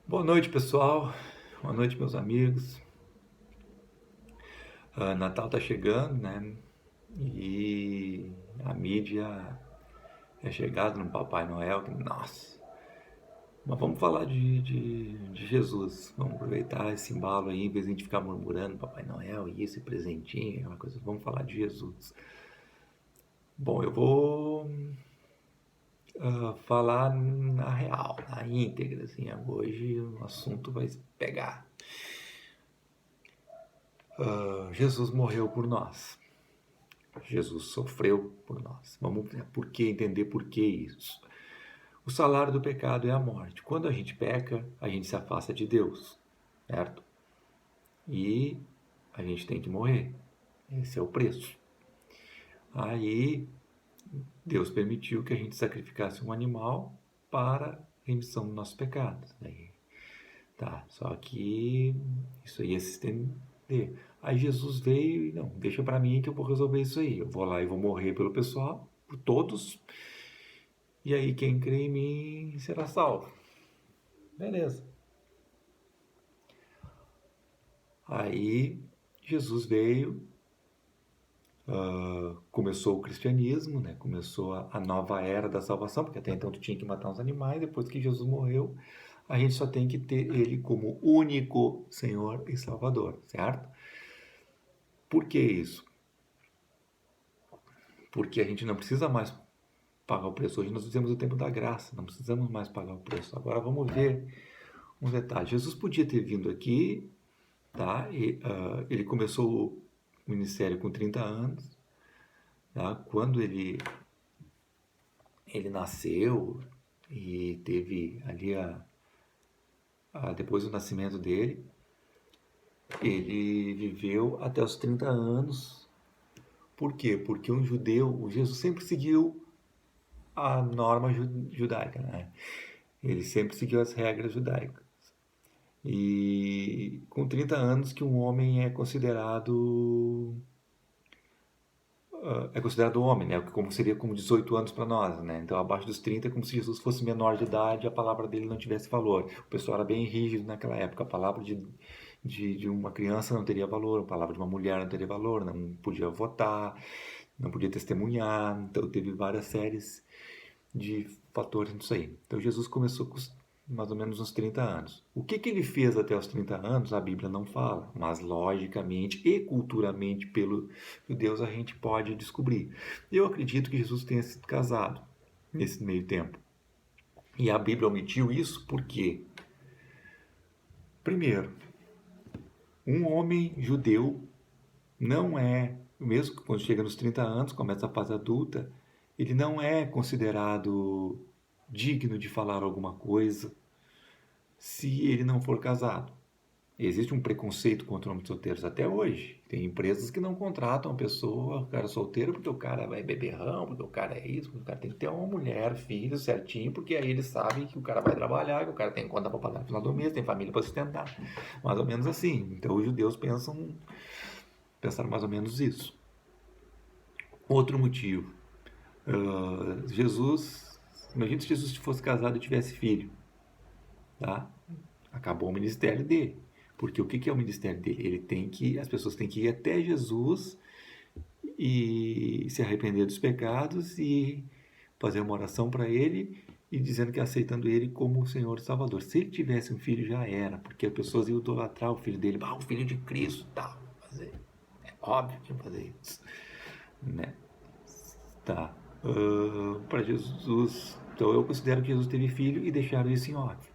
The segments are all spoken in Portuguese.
Boa noite, pessoal. Boa noite, meus amigos. Natal tá chegando, né? E a mídia é chegada no Papai Noel. Nossa! Mas vamos falar de Jesus. Vamos aproveitar esse embalo aí, em vez de a gente ficar murmurando Papai Noel e isso, e presentinho, aquela coisa. Vamos falar de Jesus. Bom, eu vou falar na real, na íntegra, assim. Hoje o assunto vai pegar. Jesus morreu por nós. Jesus sofreu por nós. Vamos por que entender por que isso. O salário do pecado é a morte. Quando a gente peca, a gente se afasta de Deus, certo? E a gente tem que morrer. Esse é o preço. Aí Deus permitiu que a gente sacrificasse um animal para a remissão dos nossos pecados. Aí, tá, só que isso aí é se estender. Aí Jesus veio e não, deixa para mim que eu vou resolver isso aí. Eu vou lá e vou morrer pelo pessoal, por todos. E aí quem crê em mim será salvo. Beleza. Aí Jesus veio, começou o cristianismo, né? Começou a nova era da salvação, porque até então tu tinha que matar os animais. Depois que Jesus morreu, a gente só tem que ter ele como único Senhor e Salvador, certo? Por que isso? Porque a gente não precisa mais pagar o preço. Hoje nós vivemos o tempo da graça, não precisamos mais pagar o preço. Agora vamos ver um detalhe. Jesus podia ter vindo aqui, tá? Ele começou o ministério com 30 anos, tá? Quando ele nasceu e teve ali depois do nascimento dele, ele viveu até os 30 anos. Por quê? Porque um judeu, o Jesus sempre seguiu a norma judaica, né? Ele sempre seguiu as regras judaicas. E com 30 anos que um homem é considerado homem, né? Como seria como 18 anos para nós, né? Então, abaixo dos 30 é como se Jesus fosse menor de idade e a palavra dele não tivesse valor. O pessoal era bem rígido naquela época. A palavra de uma criança não teria valor, a palavra de uma mulher não teria valor, não podia votar, não podia testemunhar. Então, teve várias séries de fatores nisso aí. Então, Jesus começou com mais ou menos uns 30 anos. O que ele fez até os 30 anos, a Bíblia não fala, mas logicamente e culturalmente pelo Deus a gente pode descobrir. Eu acredito que Jesus tenha sido casado nesse meio tempo. E a Bíblia omitiu isso porque, primeiro, um homem judeu não é, mesmo quando chega nos 30 anos, começa a fase adulta, ele não é considerado digno de falar alguma coisa se ele não for casado. Existe um preconceito contra homens solteiros até hoje. Tem empresas que não contratam a pessoa, o cara solteiro, porque o cara vai beberrão, porque o cara é isso, porque o cara tem que ter uma mulher, filho, certinho, porque aí eles sabem que o cara vai trabalhar, que o cara tem conta para pagar no final do mês, tem família para sustentar. Mais ou menos assim. Então os judeus pensaram mais ou menos isso. Outro motivo. Imagina se Jesus fosse casado e tivesse filho, tá? Acabou o ministério dele. Porque o que é o ministério dele? As pessoas têm que ir até Jesus e se arrepender dos pecados e fazer uma oração para ele e dizendo que aceitando ele como o Senhor e Salvador. Se ele tivesse um filho, já era, porque as pessoas iam idolatrar o filho dele. O filho de Cristo, tal. É óbvio que ia fazer isso, né? Tá. Para Jesus. Então eu considero que Jesus teve filho e deixaram isso em ordem.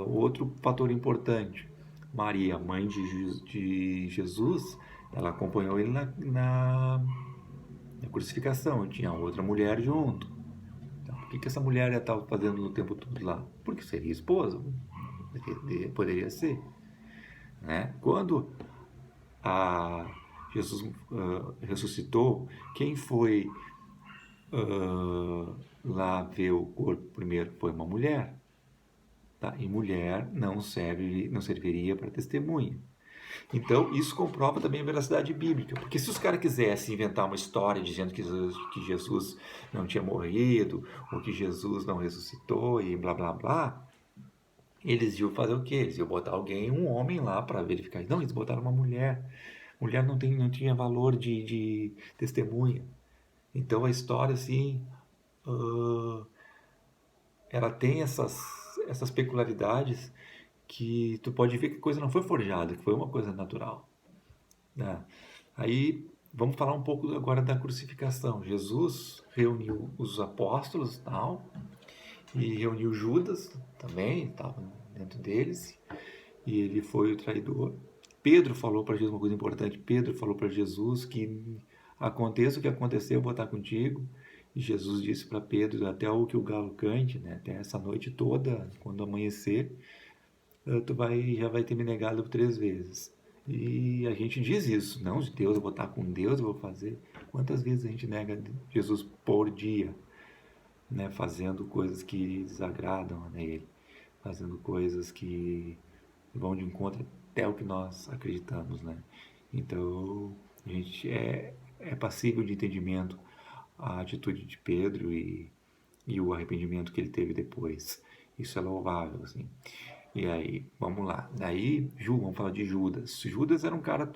Outro fator importante, Maria, mãe de Jesus, ela acompanhou ele na crucificação, tinha outra mulher junto. Então, o que essa mulher estava fazendo no tempo todo lá? Porque seria esposa, poderia ser. Né? Quando Jesus ressuscitou, quem foi lá ver o corpo primeiro foi uma mulher. Tá? E mulher não serviria para testemunha. Então, isso comprova também a veracidade bíblica. Porque se os caras quisessem inventar uma história dizendo que Jesus não tinha morrido, ou que Jesus não ressuscitou e blá blá blá, Eles iam fazer o quê? Eles iam botar alguém, um homem lá para verificar. Não, eles botaram uma mulher. Mulher não tinha valor de testemunha. Então a história, assim, ah, ela tem essas peculiaridades que tu pode ver que a coisa não foi forjada, que foi uma coisa natural, né? Aí vamos falar um pouco agora da crucificação. Jesus reuniu os apóstolos e tal, e reuniu Judas também, estava dentro deles, e ele foi o traidor. Pedro falou para Jesus uma coisa importante. Pedro falou para Jesus que aconteça o que acontecer, eu vou estar contigo. E Jesus disse para Pedro, até o que o galo cante, né? Até essa noite toda, quando amanhecer, já vai ter me negado 3 vezes. E a gente diz isso, não, de Deus, eu vou estar com Deus, eu vou fazer. Quantas vezes a gente nega Jesus por dia, né? Fazendo coisas que desagradam a Ele, fazendo coisas que vão de encontro até o que nós acreditamos, né? Então, a gente é passível de entendimento a atitude de Pedro e o arrependimento que ele teve depois. Isso é louvável, assim. E aí, vamos lá. Daí, vamos falar de Judas. Judas era um cara,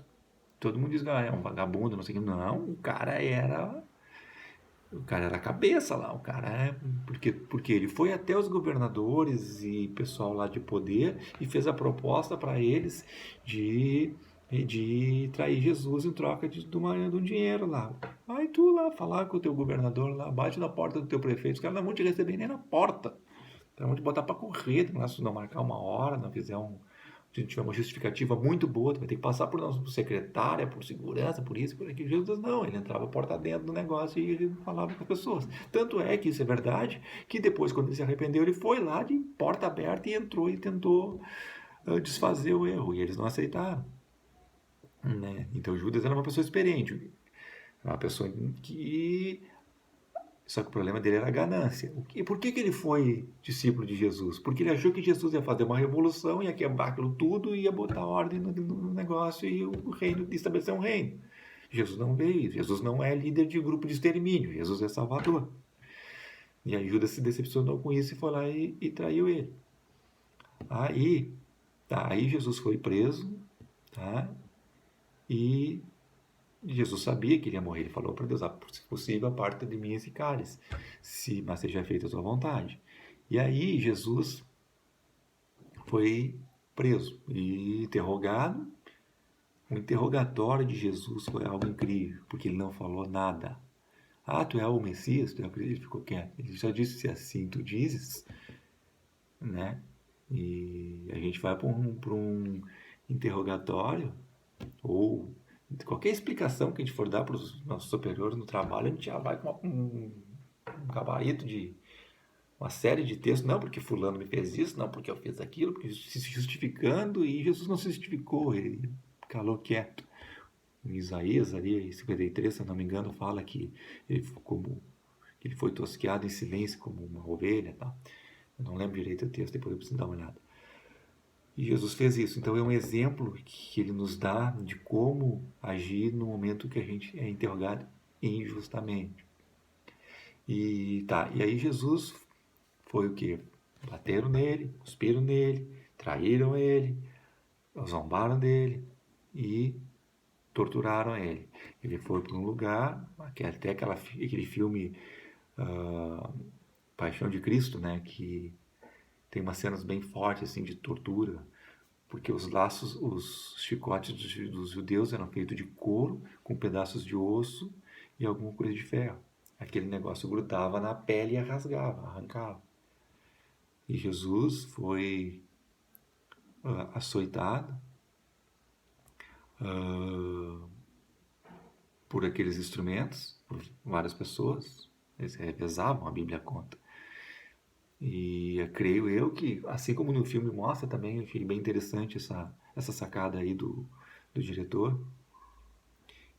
todo mundo diz, é um vagabundo, não sei o que. Não, o cara era a cabeça lá, porque ele foi até os governadores e pessoal lá de poder e fez a proposta para eles de trair Jesus em troca de um dinheiro lá. Vai tu lá falar com o teu governador lá, bate na porta do teu prefeito, os caras não vão te receber nem na porta. Então vão te botar para correr, se não marcar uma hora, não fizer se tiver uma justificativa muito boa, tu vai ter que passar por secretária, por segurança, por isso, por aquilo. Jesus não, ele entrava porta dentro do negócio e falava com as pessoas. Tanto é que isso é verdade, que depois, quando ele se arrependeu, ele foi lá de porta aberta e entrou e tentou desfazer o erro, e eles não aceitaram. Né? Então Judas era uma pessoa experiente, uma pessoa que só que o problema dele era a ganância. Por que ele foi discípulo de Jesus? Porque ele achou que Jesus ia fazer uma revolução, ia quebrar aquilo tudo, ia botar ordem no negócio e o reino, estabelecer um reino. Jesus não veio, Jesus não é líder de grupo de extermínio, Jesus é salvador. E aí Judas se decepcionou com isso e foi lá e traiu ele. Aí Jesus foi preso, tá? E Jesus sabia que ele ia morrer. Ele falou para Deus, se possível, aparta de mim esse cálice, mas seja feita a sua vontade. E aí Jesus foi preso e interrogado. O interrogatório de Jesus foi algo incrível, porque ele não falou nada. Tu é o Messias? Tu acredita? Ele ficou quieto. Ele só disse, se assim tu dizes, né? E a gente vai para um interrogatório, ou qualquer explicação que a gente for dar para os nossos superiores no trabalho, a gente já vai com um gabarito de uma série de textos, não porque fulano me fez isso, não porque eu fiz aquilo, porque se justificando, e Jesus não se justificou, ele calou quieto. Em Isaías, ali, em 53, se eu não me engano, fala que ele foi tosqueado em silêncio como uma ovelha. Tá? Eu não lembro direito o texto, depois eu preciso dar uma olhada. E Jesus fez isso. Então é um exemplo que ele nos dá de como agir no momento que a gente é interrogado injustamente. E aí Jesus foi o quê? Bateram nele, cuspiram nele, traíram ele, zombaram dele e torturaram ele. Ele foi para um lugar, até aquele filme Paixão de Cristo, né, que tem umas cenas bem fortes assim de tortura, porque os chicotes dos judeus eram feitos de couro, com pedaços de osso e alguma coisa de ferro. Aquele negócio grudava na pele e rasgava, arrancava. E Jesus foi açoitado por aqueles instrumentos, por várias pessoas. Eles revezavam, a Bíblia conta. E creio eu que, assim como no filme mostra também, eu achei bem interessante essa sacada aí do diretor,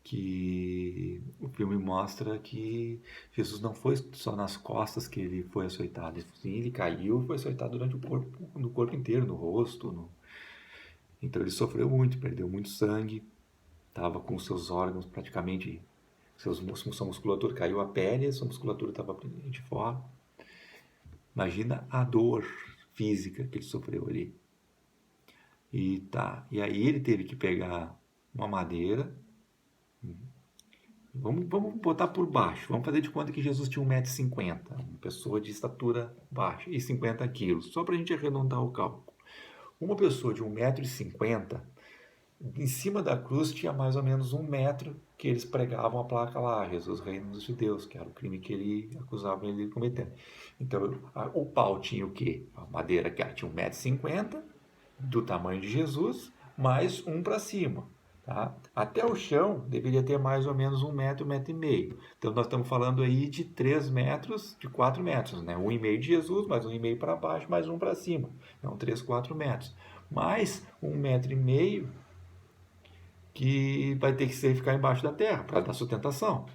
que o filme mostra que Jesus não foi só nas costas que ele foi açoitado. Sim, ele caiu e foi açoitado durante no corpo inteiro, no rosto. Então ele sofreu muito, perdeu muito sangue, estava com seus órgãos praticamente, sua musculatura caiu, a pele, sua musculatura estava de fora. Imagina a dor física que ele sofreu ali. E aí ele teve que pegar uma madeira. Vamos botar por baixo. Vamos fazer de conta que Jesus tinha 1,50 m, uma pessoa de estatura baixa, e 50 quilos, só para a gente arredondar o cálculo. Uma pessoa de 1,50 m, em cima da cruz tinha mais ou menos 1 metro que eles pregavam a placa lá, Jesus, Reino dos Judeus, que era o crime que ele acusava ele de cometer. Então, o pau tinha o quê? A madeira que tinha 1,50 m, do tamanho de Jesus, mais um para cima. Tá? Até o chão deveria ter mais ou menos 1 metro, 1,5 m. Então nós estamos falando aí de 3 metros, de 4 metros, né? 1,5 de Jesus, mais 1,5 para baixo, mais um para cima. Então 3, 4 metros. Mais 1,5 m que vai ter que ficar embaixo da terra para dar sustentação.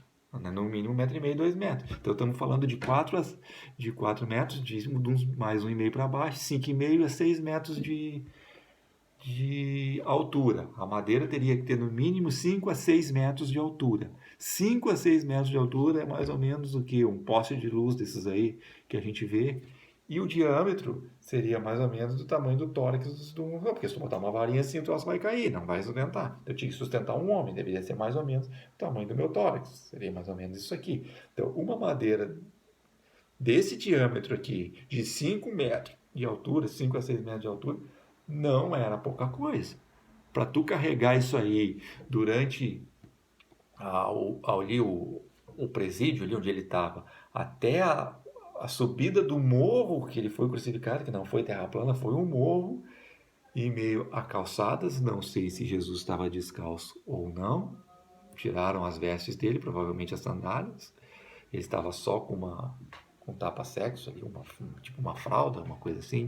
Né? No mínimo 1,5 m, 2 metros. Então estamos falando de 4 metros, mais 1,5 para baixo, 5,5 a 6 metros de altura. A madeira teria que ter no mínimo 5 a 6 metros de altura. 5 a 6 metros de altura é mais ou menos o que? Um poste de luz desses aí que a gente vê. E o diâmetro seria mais ou menos do tamanho do tórax do um, porque se tu botar uma varinha assim, o troço vai cair, não vai sustentar. Eu tinha que sustentar um homem, deveria ser mais ou menos o tamanho do meu tórax, seria mais ou menos isso aqui. Então, uma madeira desse diâmetro aqui, de 5 metros de altura, 5 a 6 metros de altura, não era pouca coisa. Para tu carregar isso aí durante ali o presídio, ali onde ele estava, até a subida do morro que ele foi crucificado, que não foi terra plana, foi um morro em meio a calçadas. Não sei se Jesus estava descalço ou não. Tiraram as vestes dele, provavelmente as sandálias. Ele estava só com um tapa-sexo ali, tipo uma fralda, uma coisa assim,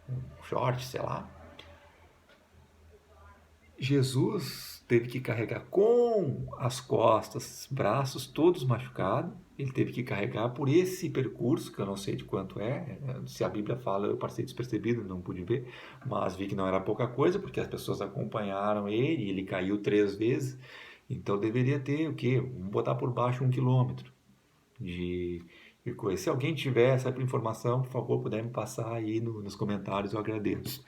um short, sei lá. Jesus teve que carregar com as costas, braços todos machucados. Ele teve que carregar por esse percurso, que eu não sei de quanto é. Se a Bíblia fala, eu passei despercebido, não pude ver. Mas vi que não era pouca coisa, porque as pessoas acompanharam ele, ele caiu 3 vezes. Então deveria ter o quê? Vamos botar por baixo 1 quilômetro de coisa. Se alguém tiver essa informação, por favor, puder me passar aí nos comentários, eu agradeço.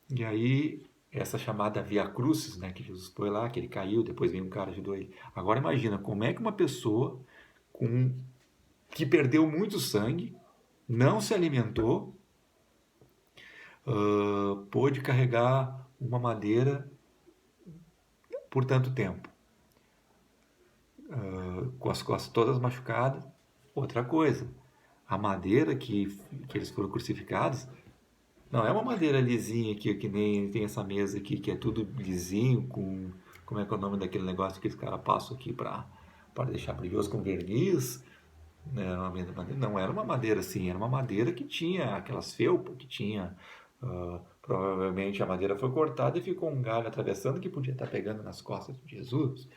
E aí, essa chamada Via Crucis, né, que Jesus foi lá, que ele caiu, depois veio um cara e ajudou ele. Agora imagina, como é que uma pessoa que perdeu muito sangue, não se alimentou, pôde carregar uma madeira por tanto tempo, com as costas todas machucadas. Outra coisa, a madeira que eles foram crucificados não é uma madeira lisinha aqui, que nem tem essa mesa aqui, que é tudo lisinho, com... Como é que é o nome daquele negócio que os caras passam aqui para deixar brilhoso, com verniz? Não era uma madeira assim, era uma madeira que tinha aquelas felpas, que tinha... provavelmente a madeira foi cortada e ficou um galho atravessando que podia estar pegando nas costas de Jesus.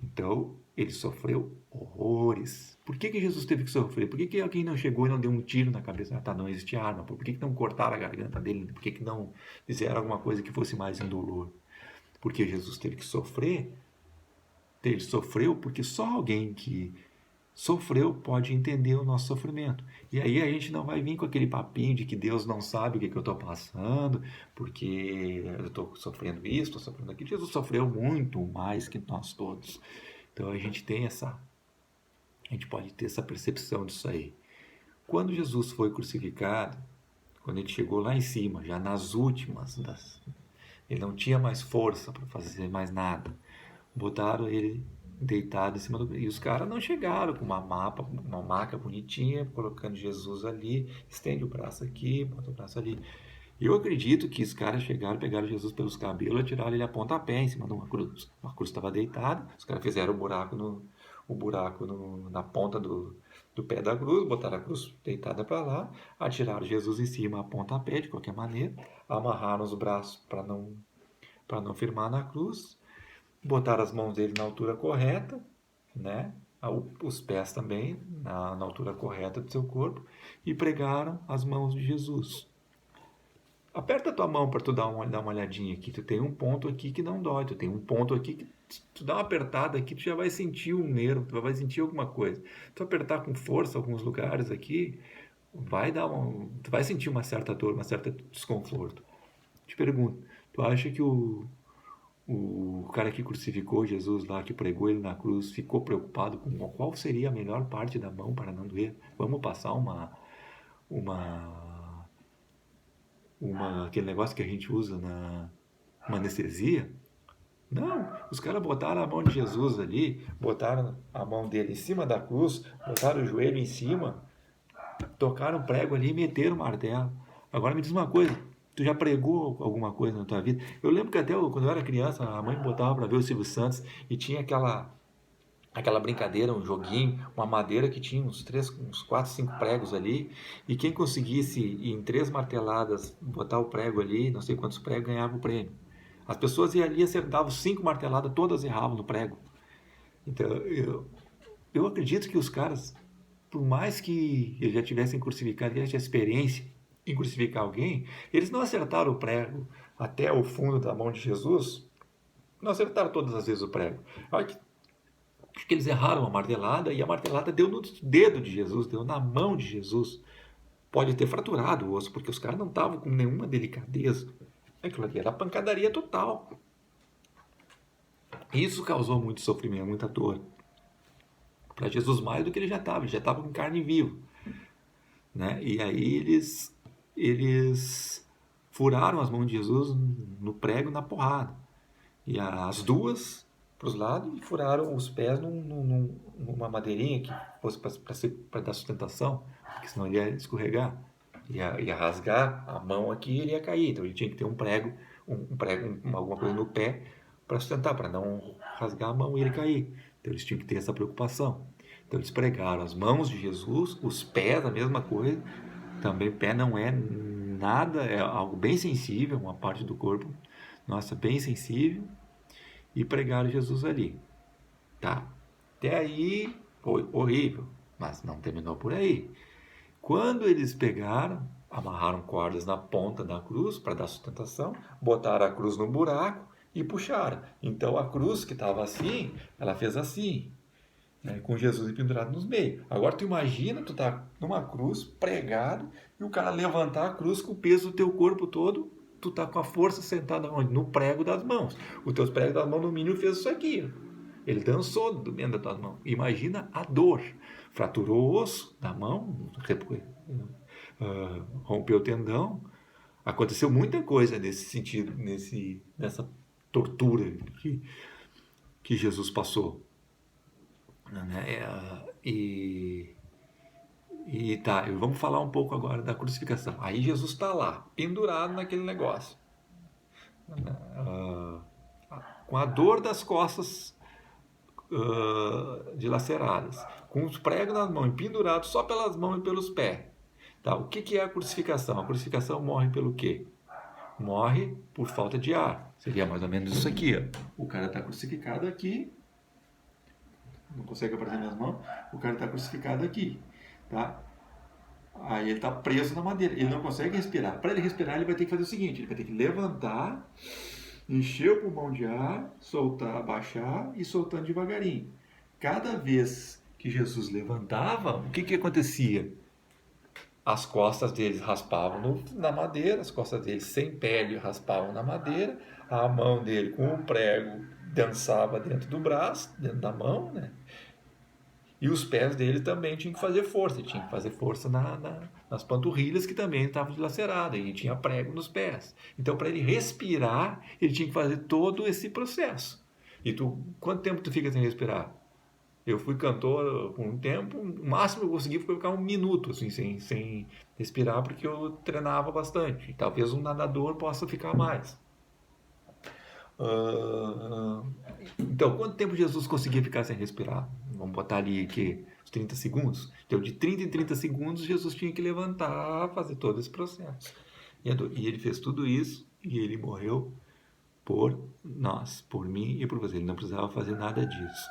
Então, ele sofreu horrores. Por que Jesus teve que sofrer? Por que alguém não chegou e não deu um tiro na cabeça? Não existia arma. Por que não cortaram a garganta dele? Por que não fizeram alguma coisa que fosse mais indolor? Porque Jesus teve que sofrer. Ele sofreu porque só alguém que sofreu pode entender o nosso sofrimento. E aí a gente não vai vir com aquele papinho de que Deus não sabe o que eu estou passando, porque eu estou sofrendo isso, estou sofrendo aquilo. Jesus sofreu muito mais que nós todos. Então a gente pode ter essa percepção disso aí. Quando Jesus foi crucificado, quando ele chegou lá em cima, já nas últimas, ele não tinha mais força para fazer mais nada. Botaram ele deitado em cima do... E os caras não chegaram com uma maca bonitinha, colocando Jesus ali, estende o braço aqui, bota o braço ali. Eu acredito que os caras chegaram, pegaram Jesus pelos cabelos e tiraram ele a pontapé em cima de uma cruz. A cruz estava deitada, os caras fizeram o buraco na ponta do pé da cruz, botaram a cruz deitada para lá, atiraram Jesus em cima a pontapé de qualquer maneira, amarraram os braços para não firmar na cruz, botaram as mãos dele na altura correta, né? Os pés também na altura correta do seu corpo, e pregaram as mãos de Jesus. Aperta a tua mão para tu dar uma olhadinha aqui. Tu tem um ponto aqui que não dói. Tu tem um ponto aqui que tu dá uma apertada aqui, tu já vai sentir um nervo, tu vai sentir alguma coisa. Tu apertar com força alguns lugares aqui, tu vai sentir uma certa dor, uma certa desconforto. Te pergunto, tu acha que o cara que crucificou Jesus lá, que pregou ele na cruz, ficou preocupado com qual seria a melhor parte da mão para não doer? Vamos passar uma, aquele negócio que a gente usa uma anestesia? Não, os caras botaram a mão de Jesus ali, botaram a mão dele em cima da cruz, botaram o joelho em cima, tocaram prego ali e meteram o martelo. Agora me diz uma coisa, tu já pregou alguma coisa na tua vida? Eu lembro que até quando eu era criança, a mãe me botava para ver o Silvio Santos e tinha aquela brincadeira, um joguinho, uma madeira que tinha uns 4, 5 pregos ali, e quem conseguisse em 3 marteladas botar o prego ali, não sei quantos pregos, ganhava o prêmio. As pessoas iam ali, acertavam 5 marteladas, todas erravam no prego. Então, eu acredito que os caras, por mais que eles já tivessem crucificado, que eles já tivessem experiência em crucificar alguém, eles não acertaram o prego até o fundo da mão de Jesus, não acertaram todas as vezes o prego. Acho que eles erraram a martelada e a martelada deu no dedo de Jesus, deu na mão de Jesus. Pode ter fraturado o osso, porque os caras não estavam com nenhuma delicadeza. Aquilo ali era pancadaria total. Isso causou muito sofrimento, muita dor. Para Jesus mais do que ele já estava com carne viva. Né? E aí eles furaram as mãos de Jesus no prego, na porrada. E as duas para os lados e furaram os pés numa madeirinha que fosse para dar sustentação, porque senão ele ia escorregar, ia rasgar a mão aqui e ele ia cair. Então ele tinha que ter um prego, alguma coisa no pé para sustentar, para não rasgar a mão e ele cair. Então eles tinham que ter essa preocupação. Então eles pregaram as mãos de Jesus, os pés, a mesma coisa. Também pé não é nada, é algo bem sensível, uma parte do corpo, nossa, bem sensível. E pregaram Jesus ali. Tá. Até aí foi horrível, mas não terminou por aí. Quando eles pegaram, amarraram cordas na ponta da cruz para dar sustentação, botaram a cruz no buraco e puxaram. Então a cruz que estava assim, ela fez assim, né, com Jesus pendurado nos meios. Agora tu imagina, tu tá numa cruz pregado e o cara levantar a cruz com o peso do teu corpo todo, tu tá com a força sentada onde? No prego das mãos. Os teus pregos das mãos no mínimo fez isso aqui. Ele dançou dentro das tuas mãos. Imagina a dor. Fraturou o osso da mão, rompeu o tendão. Aconteceu muita coisa nesse sentido, nessa tortura que Jesus passou. Né? E tá, vamos falar um pouco agora da crucificação. Aí Jesus está lá, pendurado naquele negócio, com a dor das costas dilaceradas, com os pregos nas mãos, pendurado só pelas mãos e pelos pés. Tá, o que é a crucificação? A crucificação morre pelo quê? Morre por falta de ar. Seria mais ou menos isso aqui. Ó. O cara está crucificado aqui, não consegue aparecer minhas mãos, o cara está crucificado aqui, tá? Aí ele está preso na madeira, ele não consegue respirar. Para ele respirar, ele vai ter que fazer o seguinte, ele vai ter que levantar, encher o pulmão de ar, soltar, baixar e soltando devagarinho. Cada vez que Jesus levantava, o que acontecia? As costas deles raspavam na madeira, as costas dele sem pele raspavam na madeira, a mão dele com o prego dançava dentro do braço, dentro da mão, né? E os pés dele também tinham que fazer força, ele tinha que fazer força nas panturrilhas que também estavam dilaceradas, e tinha prego nos pés. Então, para ele respirar, ele tinha que fazer todo esse processo. E quanto tempo tu fica sem respirar? Eu fui cantor por um tempo, o máximo que eu consegui foi ficar 1 minuto assim, sem respirar, porque eu treinava bastante. Talvez um nadador possa ficar mais. Então, quanto tempo Jesus conseguia ficar sem respirar? Vamos botar ali que os 30 segundos. Então, de 30 em 30 segundos, Jesus tinha que levantar, fazer todo esse processo. E ele fez tudo isso e ele morreu por nós, por mim e por você. Ele não precisava fazer nada disso.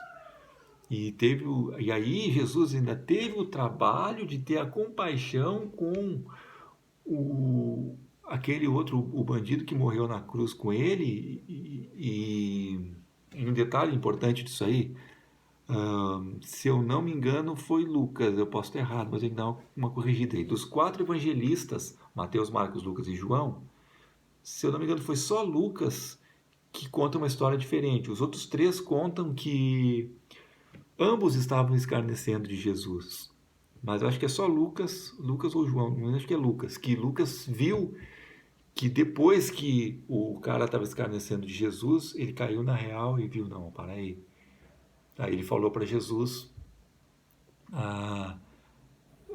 E aí Jesus ainda teve o trabalho de ter a compaixão com aquele outro, o bandido que morreu na cruz com ele. E um detalhe importante disso aí, Se eu não me engano, foi Lucas, eu posso estar errado, mas eu tenho que dar uma corrigida aí. Dos 4 evangelistas, Mateus, Marcos, Lucas e João, se eu não me engano, foi só Lucas que conta uma história diferente. Os outros 3 contam que ambos estavam escarnecendo de Jesus. Mas eu acho que é só Lucas ou João, não acho que é Lucas, que Lucas viu que depois que o cara estava escarnecendo de Jesus, ele caiu na real e viu, não, para aí. Aí ele falou para Jesus, ah,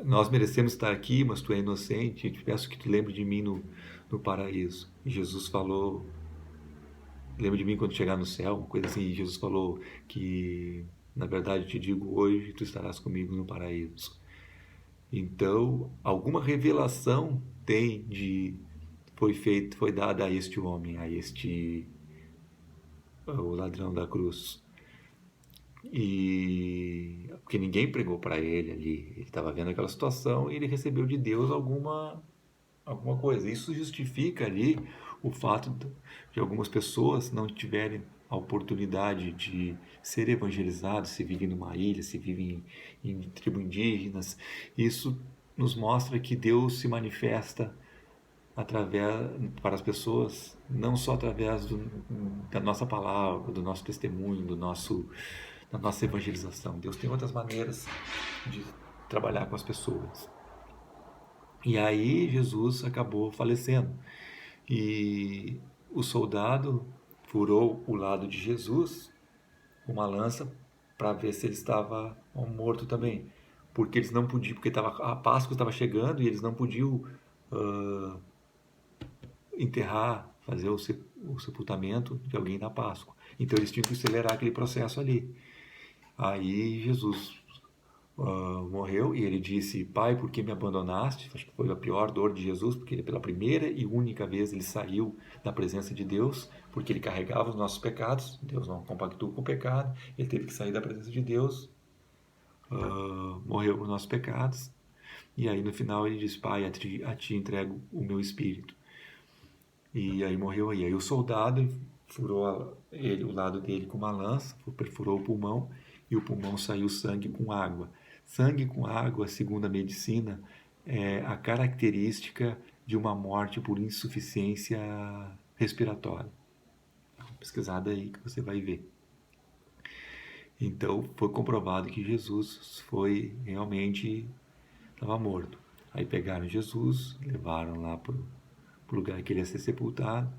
nós merecemos estar aqui, mas tu é inocente, eu te peço que tu lembre de mim no paraíso. E Jesus falou, lembra de mim quando chegar no céu, uma coisa assim. E Jesus falou que, na verdade, eu te digo hoje, tu estarás comigo no paraíso. Então, alguma revelação foi dada a este homem, o ladrão da cruz. E porque ninguém pregou para ele ali, ele estava vendo aquela situação e ele recebeu de Deus alguma coisa. Isso justifica ali o fato de algumas pessoas não tiverem a oportunidade de ser evangelizados, se vivem numa ilha, se vivem em tribos indígenas. Isso nos mostra que Deus se manifesta através para as pessoas, não só através da nossa palavra, do nosso testemunho, da nossa evangelização. Deus tem outras maneiras de trabalhar com as pessoas. E aí Jesus acabou falecendo. E o soldado furou o lado de Jesus com uma lança para ver se ele estava morto também. Porque eles não podiam, porque a Páscoa estava chegando e eles não podiam uh, enterrar, fazer o sepultamento de alguém na Páscoa. Então eles tinham que acelerar aquele processo ali. Aí Jesus morreu e ele disse: Pai, por que me abandonaste? Acho que foi a pior dor de Jesus, porque ele, pela primeira e única vez ele saiu da presença de Deus, porque ele carregava os nossos pecados. Deus não compactua com o pecado, ele teve que sair da presença de Deus, morreu por nossos pecados. E aí no final ele diz: Pai, a ti entrego o meu espírito. E aí morreu aí. Aí o soldado furou o lado dele com uma lança, perfurou o pulmão e o pulmão saiu sangue com água. Sangue com água, segundo a medicina, é a característica de uma morte por insuficiência respiratória. Pesquisada aí que você vai ver. Então foi comprovado que Jesus foi realmente estava morto. Aí pegaram Jesus, levaram lá para o lugar que ele ia ser sepultado.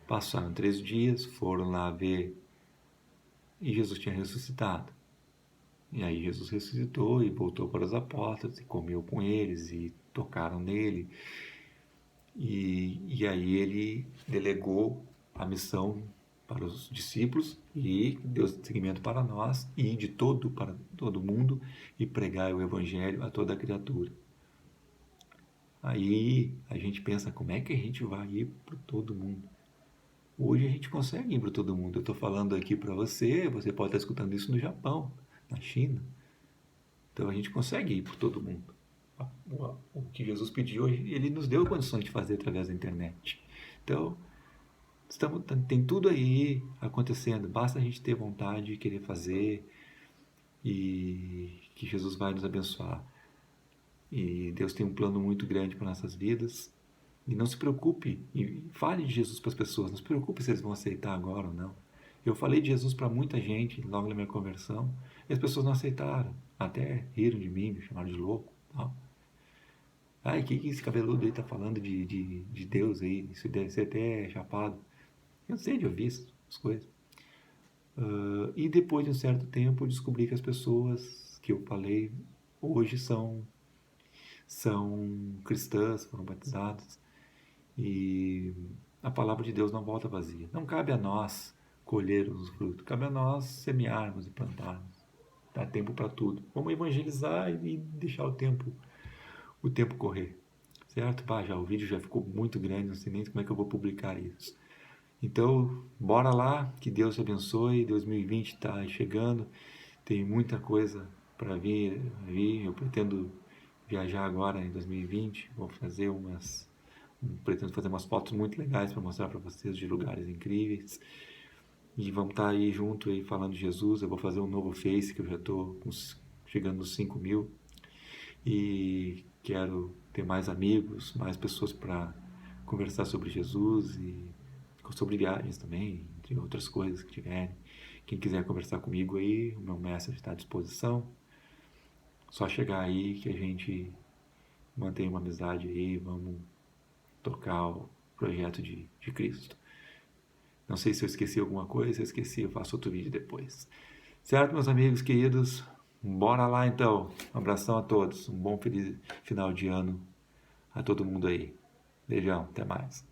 Passaram 3 dias, foram lá ver e Jesus tinha ressuscitado. E aí Jesus ressuscitou e voltou para os apóstolos e comeu com eles e tocaram nele. E aí ele delegou a missão para os discípulos e deu seguimento para nós e para todo mundo e pregar o evangelho a toda criatura. Aí a gente pensa, como é que a gente vai ir para todo mundo? Hoje a gente consegue ir para todo mundo. Eu estou falando aqui para você, você pode estar escutando isso no Japão, na China. Então a gente consegue ir para todo mundo. O que Jesus pediu, ele nos deu condições de fazer através da internet. Então, tem tudo aí acontecendo. Basta a gente ter vontade de querer fazer e que Jesus vai nos abençoar. E Deus tem um plano muito grande para nossas vidas. E não se preocupe, e fale de Jesus para as pessoas, não se preocupe se eles vão aceitar agora ou não. Eu falei de Jesus para muita gente logo na minha conversão, e as pessoas não aceitaram, até riram de mim, me chamaram de louco. Tal. Ai, que esse cabeludo aí tá falando de Deus aí, isso deve ser até chapado. Eu sei de ouvir essas coisas. E depois de um certo tempo eu descobri que as pessoas que eu falei hoje são cristãs, foram batizadas. E a palavra de Deus não volta vazia. Não cabe a nós colher os frutos, cabe a nós semearmos e plantarmos. Dá tempo para tudo. Vamos evangelizar e deixar o tempo correr. Certo? Já o vídeo já ficou muito grande, não sei nem como é que eu vou publicar isso. Então, bora lá, que Deus te abençoe. 2020 está chegando, tem muita coisa para vir. Eu pretendo viajar agora em 2020, vou fazer pretendo fazer umas fotos muito legais para mostrar para vocês de lugares incríveis. E vamos estar aí junto aí falando de Jesus. Eu vou fazer um novo Face, que eu já estou chegando nos 5.000. E quero ter mais amigos, mais pessoas para conversar sobre Jesus e sobre viagens também, entre outras coisas que tiverem. Quem quiser conversar comigo aí, o meu mestre está à disposição. Só chegar aí que a gente mantém uma amizade aí, vamos tocar o projeto de Cristo. Não sei se eu esqueci alguma coisa, se eu esqueci eu faço outro vídeo depois. Certo, meus amigos queridos? Bora lá então. Um abração a todos. Um bom feliz final de ano a todo mundo aí. Beijão, até mais.